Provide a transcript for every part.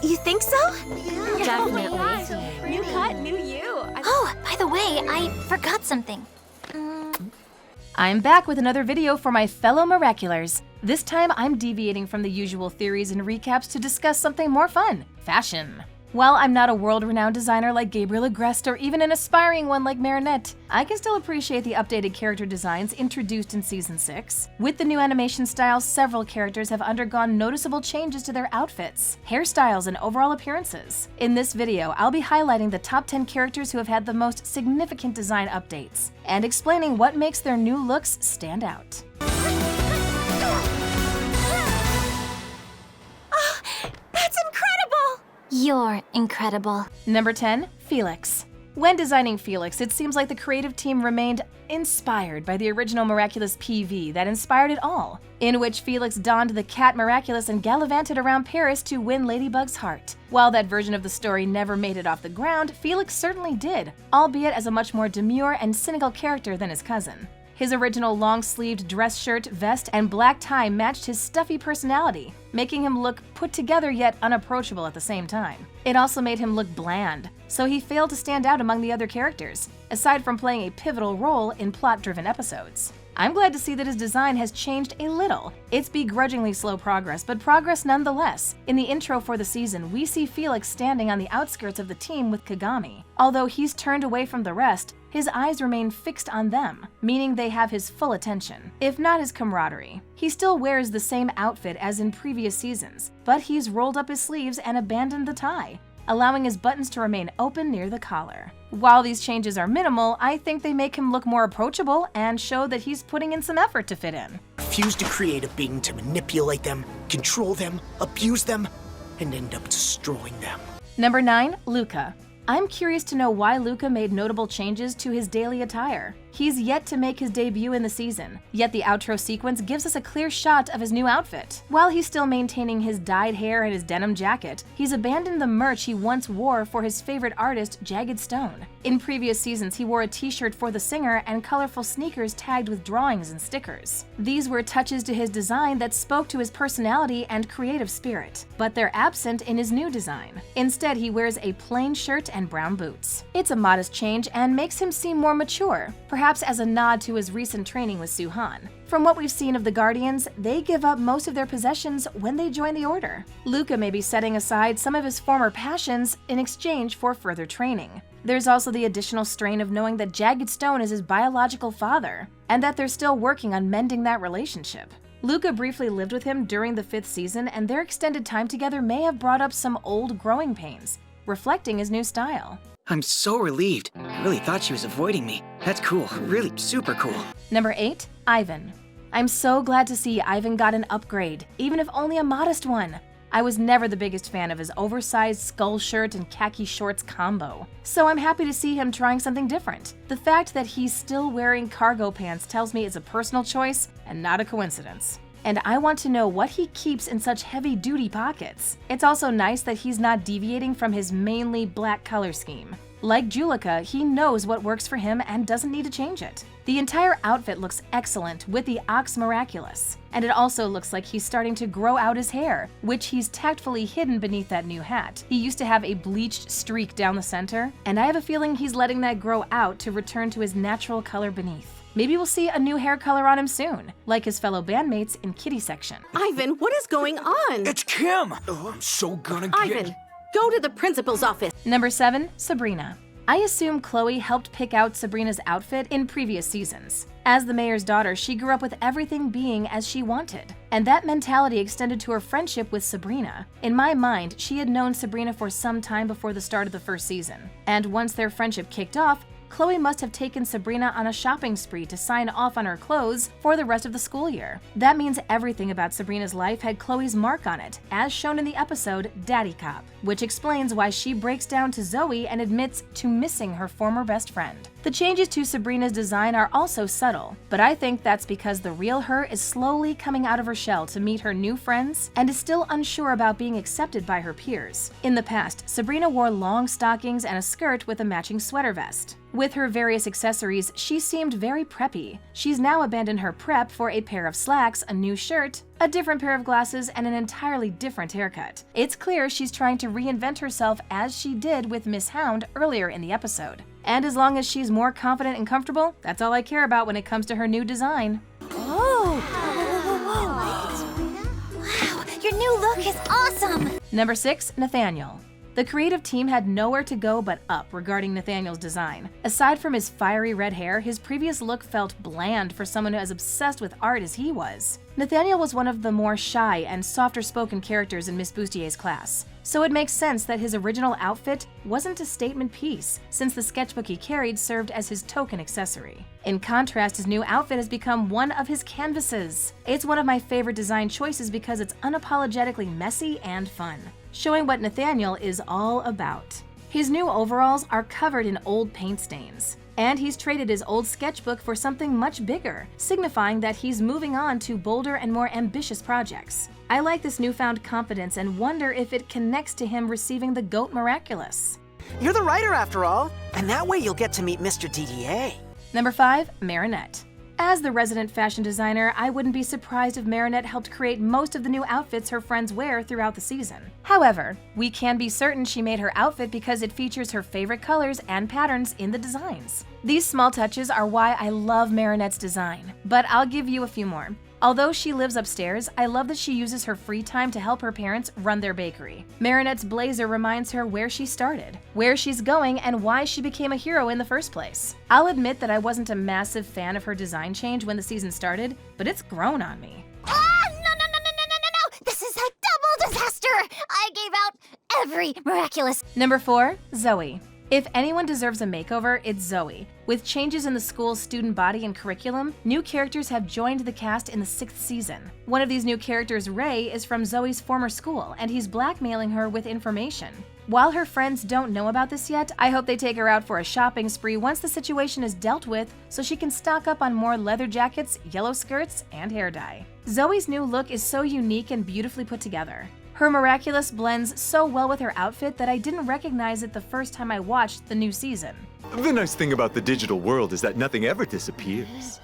You think so? Yeah, definitely. New cut, new you. Oh, by the way, I forgot something. I'm back with another video for my fellow Miraculers. This time I'm deviating from the usual theories and recaps to discuss something more fun: fashion. While I'm not a world-renowned designer like Gabriel Agreste or even an aspiring one like Marinette, I can still appreciate the updated character designs introduced in Season 6. With the new animation styles, several characters have undergone noticeable changes to their outfits, hairstyles, and overall appearances. In this video, I'll be highlighting the top 10 characters who have had the most significant design updates, and explaining what makes their new looks stand out. You're incredible. Number 10, Felix. When designing Felix, it seems like the creative team remained inspired by the original Miraculous PV that inspired it all, in which Felix donned the cat Miraculous and gallivanted around Paris to win Ladybug's heart. While that version of the story never made it off the ground, Felix certainly did, albeit as a much more demure and cynical character than his cousin. His original long-sleeved dress shirt, vest, and black tie matched his stuffy personality, making him look put together yet unapproachable at the same time. It also made him look bland, so he failed to stand out among the other characters, aside from playing a pivotal role in plot-driven episodes. I'm glad to see that his design has changed a little. It's begrudgingly slow progress, but progress nonetheless. In the intro for the season, we see Felix standing on the outskirts of the team with Kagami. Although he's turned away from the rest, his eyes remain fixed on them, meaning they have his full attention, if not his camaraderie. He still wears the same outfit as in previous seasons, but he's rolled up his sleeves and abandoned the tie, allowing his buttons to remain open near the collar. While these changes are minimal, I think they make him look more approachable and show that he's putting in some effort to fit in. Refuse to create a being to manipulate them, control them, abuse them, and end up destroying them. Number 9, Luca. I'm curious to know why Luca made notable changes to his daily attire. He's yet to make his debut in the season, yet the outro sequence gives us a clear shot of his new outfit. While he's still maintaining his dyed hair and his denim jacket, he's abandoned the merch he once wore for his favorite artist, Jagged Stone. In previous seasons, he wore a t-shirt for the singer and colorful sneakers tagged with drawings and stickers. These were touches to his design that spoke to his personality and creative spirit, but they're absent in his new design. Instead, he wears a plain shirt and brown boots. It's a modest change and makes him seem more mature, perhaps as a nod to his recent training with Suhan. From what we've seen of the Guardians, they give up most of their possessions when they join the Order. Luca may be setting aside some of his former passions in exchange for further training. There's also the additional strain of knowing that Jagged Stone is his biological father, and that they're still working on mending that relationship. Luca briefly lived with him during the 5th season, and their extended time together may have brought up some old growing pains, reflecting his new style. I'm so relieved. I really thought she was avoiding me. That's cool, really super cool. Number 8, Ivan. I'm so glad to see Ivan got an upgrade, even if only a modest one. I was never the biggest fan of his oversized skull shirt and khaki shorts combo, so I'm happy to see him trying something different. The fact that he's still wearing cargo pants tells me it's a personal choice and not a coincidence. And I want to know what he keeps in such heavy-duty pockets. It's also nice that he's not deviating from his mainly black color scheme. Like Julika, he knows what works for him and doesn't need to change it. The entire outfit looks excellent with the Ox Miraculous, and it also looks like he's starting to grow out his hair, which he's tactfully hidden beneath that new hat. He used to have a bleached streak down the center, and I have a feeling he's letting that grow out to return to his natural color beneath. Maybe we'll see a new hair color on him soon, like his fellow bandmates in Kitty Section. Ivan, what is going on? It's Kim! Oh, I'm so gonna get... Ivan, go to the principal's office. Number 7, Sabrina. I assume Chloe helped pick out Sabrina's outfit in previous seasons. As the mayor's daughter, she grew up with everything being as she wanted, and that mentality extended to her friendship with Sabrina. In my mind, she had known Sabrina for some time before the start of the 1st season, and once their friendship kicked off, Chloe must have taken Sabrina on a shopping spree to sign off on her clothes for the rest of the school year. That means everything about Sabrina's life had Chloe's mark on it, as shown in the episode Daddy Cop, which explains why she breaks down to Zoe and admits to missing her former best friend. The changes to Sabrina's design are also subtle, but I think that's because the real her is slowly coming out of her shell to meet her new friends and is still unsure about being accepted by her peers. In the past, Sabrina wore long stockings and a skirt with a matching sweater vest. With her various accessories, she seemed very preppy. She's now abandoned her prep for a pair of slacks, a new shirt, a different pair of glasses, and an entirely different haircut. It's clear she's trying to reinvent herself as she did with Miss Hound earlier in the episode. And as long as she's more confident and comfortable, that's all I care about when it comes to her new design. Wow, your new look is awesome! Number 6, Nathaniel. The creative team had nowhere to go but up regarding Nathaniel's design. Aside from his fiery red hair, his previous look felt bland for someone as obsessed with art as he was. Nathaniel was one of the more shy and softer-spoken characters in Miss Boustier's class, so it makes sense that his original outfit wasn't a statement piece, since the sketchbook he carried served as his token accessory. In contrast, his new outfit has become one of his canvases. It's one of my favorite design choices because it's unapologetically messy and fun, showing what Nathaniel is all about. His new overalls are covered in old paint stains, and he's traded his old sketchbook for something much bigger, signifying that he's moving on to bolder and more ambitious projects. I like this newfound confidence and wonder if it connects to him receiving the GOAT Miraculous. You're the writer after all, and that way you'll get to meet Mr. DDA. Number 5, Marinette. As the resident fashion designer, I wouldn't be surprised if Marinette helped create most of the new outfits her friends wear throughout the season. However, we can be certain she made her outfit because it features her favorite colors and patterns in the designs. These small touches are why I love Marinette's design, but I'll give you a few more. Although she lives upstairs, I love that she uses her free time to help her parents run their bakery. Marinette's blazer reminds her where she started, where she's going, and why she became a hero in the first place. I'll admit that I wasn't a massive fan of her design change when the season started, but it's grown on me. Ah, no! This is a double disaster! I gave out every Miraculous. Number 4, Zoe. If anyone deserves a makeover, it's Zoe. With changes in the school's student body and curriculum, new characters have joined the cast in the 6th season. One of these new characters, Ray, is from Zoe's former school, and he's blackmailing her with information. While her friends don't know about this yet, I hope they take her out for a shopping spree once the situation is dealt with so she can stock up on more leather jackets, yellow skirts, and hair dye. Zoe's new look is so unique and beautifully put together. Her Miraculous blends so well with her outfit that I didn't recognize it the first time I watched the new season. The nice thing about the digital world is that nothing ever disappears.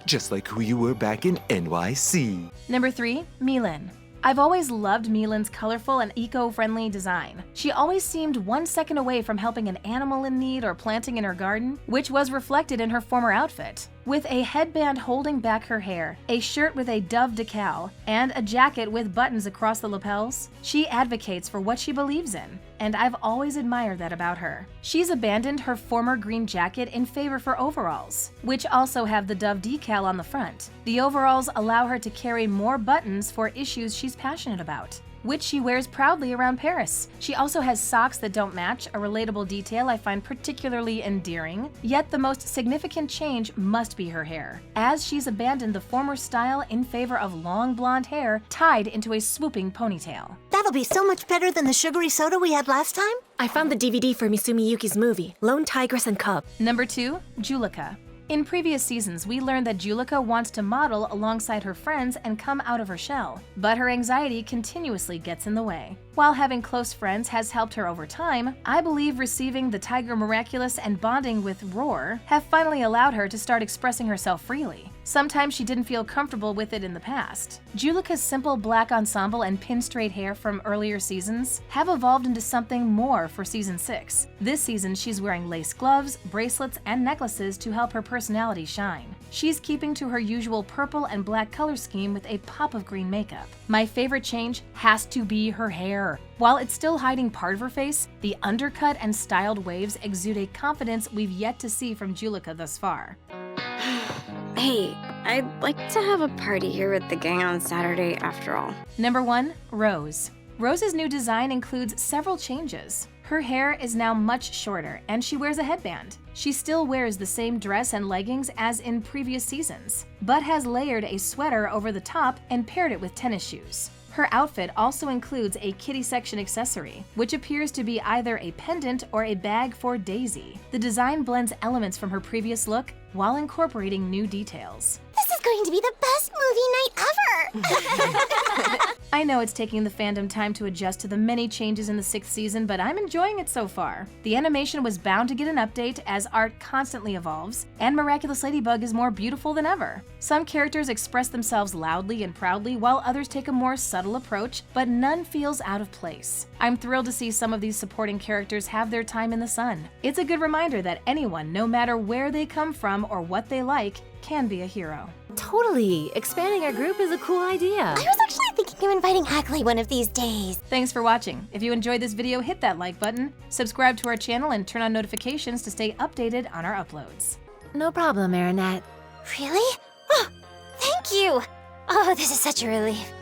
Just like who you were back in NYC. Number 3, Milan. I've always loved Milan's colorful and eco-friendly design. She always seemed 1 second away from helping an animal in need or planting in her garden, which was reflected in her former outfit. With a headband holding back her hair, a shirt with a dove decal, and a jacket with buttons across the lapels, she advocates for what she believes in, and I've always admired that about her. She's abandoned her former green jacket in favor for overalls, which also have the dove decal on the front. The overalls allow her to carry more buttons for issues she's passionate about, which she wears proudly around Paris. She also has socks that don't match, a relatable detail I find particularly endearing. Yet the most significant change must be her hair, as she's abandoned the former style in favor of long blonde hair tied into a swooping ponytail. That'll be so much better than the sugary soda we had last time. I found the DVD for Misumi Yuki's movie, Lone Tigress and Cub. Number 2, Julika. In previous seasons, we learned that Julika wants to model alongside her friends and come out of her shell, but her anxiety continuously gets in the way. While having close friends has helped her over time, I believe receiving the Tiger Miraculous and bonding with Roar have finally allowed her to start expressing herself freely. Sometimes she didn't feel comfortable with it in the past. Julika's simple black ensemble and pin-straight hair from earlier seasons have evolved into something more for Season 6. This season, she's wearing lace gloves, bracelets, and necklaces to help her personality shine. She's keeping to her usual purple and black color scheme with a pop of green makeup. My favorite change has to be her hair. While it's still hiding part of her face, the undercut and styled waves exude a confidence we've yet to see from Julika thus far. Hey, I'd like to have a party here with the gang on Saturday after all. Number 1, Rose. Rose's new design includes several changes. Her hair is now much shorter, and she wears a headband. She still wears the same dress and leggings as in previous seasons, but has layered a sweater over the top and paired it with tennis shoes. Her outfit also includes a kitty section accessory, which appears to be either a pendant or a bag for Daisy. The design blends elements from her previous look while incorporating new details. This is going to be the best movie night ever! I know it's taking the fandom time to adjust to the many changes in the 6th season, but I'm enjoying it so far. The animation was bound to get an update as art constantly evolves, and Miraculous Ladybug is more beautiful than ever. Some characters express themselves loudly and proudly, while others take a more subtle approach, but none feels out of place. I'm thrilled to see some of these supporting characters have their time in the sun. It's a good reminder that anyone, no matter where they come from or what they like, can be a hero. Totally. Expanding our group is a cool idea. I was actually thinking of inviting Ackley one of these days. Thanks for watching. If you enjoyed this video, hit that like button, subscribe to our channel, and turn on notifications to stay updated on our uploads. No problem, Marinette. Really? Oh, thank you! Oh, this is such a relief.